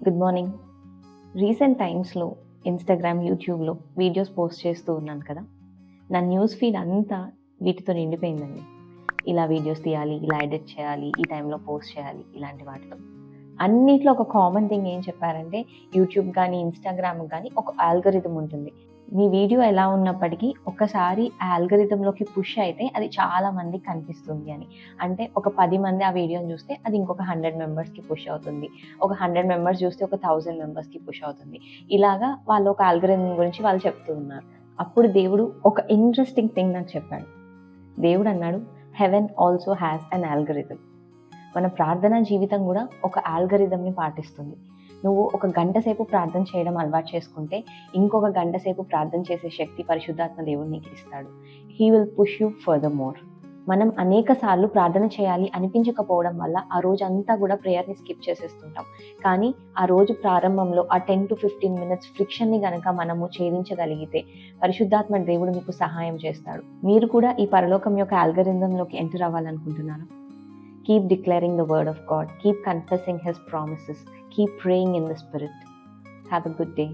Good morning. Recent టైమ్స్‌లో Instagram, యూట్యూబ్‌లో videos post చేస్తూ ఉన్నాను కదా! నా న్యూస్ ఫీడ్ అంతా వీటితో నిండిపోయిందండి. ఇలా వీడియోస్ తీయాలి, ఇలా ఎడిట్ చేయాలి, ఈ టైంలో పోస్ట్ చేయాలి ఇలాంటి వాటితో. అన్నిట్లో ఒక కామన్ థింగ్ ఏం చెప్పారంటే యూట్యూబ్ గానీ, ఇన్‌స్టాగ్రామ్‌కి గానీ ఒక ఆల్గోరిథం ఉంటుంది. మీ వీడియో ఎలా ఉన్నప్పటికీ ఒక్కసారి ఆ ఆల్గోరిథంలోకి పుష్ అయితే అది చాలా మందికి కనిపిస్తుంది అని. అంటే ఒక 10 మంది ఆ వీడియోని చూస్తే అది ఇంకొక 100 మెంబర్స్‌కి పుష్ అవుతుంది. ఒక 100 మెంబర్స్ చూస్తే ఒక 1000 మెంబర్స్‌కి పుష్ అవుతుంది. ఇలాగా వాళ్ళు ఒక ఆల్గోరిథం గురించి వాళ్ళు చెప్తూ ఉన్నారు. అప్పుడు దేవుడు ఒక ఇంట్రెస్టింగ్ థింగ్ నాకు చెప్పాడు. దేవుడన్నాడు, heaven also has an algorithm. మన ప్రార్థనా జీవితం కూడా ఒక ఆల్గోరిథంని పాటిస్తుంది. నువ్వు ఒక గంట సేపు ప్రార్థన చేయడం అలవాటు చేసుకుంటే ఇంకొక గంట సేపు ప్రార్థన చేసే శక్తి పరిశుద్ధాత్మ దేవుడు నీకు ఇస్తాడు. He will push you further more. మనం అనేక సార్లు ప్రార్థన చేయాలి అనిపించకపోవడం వల్ల ఆ రోజంతా కూడా ప్రేయర్ని స్కిప్ చేసేస్తుంటాం. కానీ ఆ రోజు ప్రారంభంలో ఆ 10-15 మినిట్స్ ఫ్రిక్షన్ని గనక మనము ఛేదించగలిగితే పరిశుద్ధాత్మ దేవుడు మీకు సహాయం చేస్తాడు. మీరు కూడా ఈ పరలోకం యొక్క ఆల్గోరిథంలోకి enter అవ్వాలనుకుంటున్నారా? Keep declaring the word of God. Keep confessing His promises. Keep praying in the Spirit. Have a good day.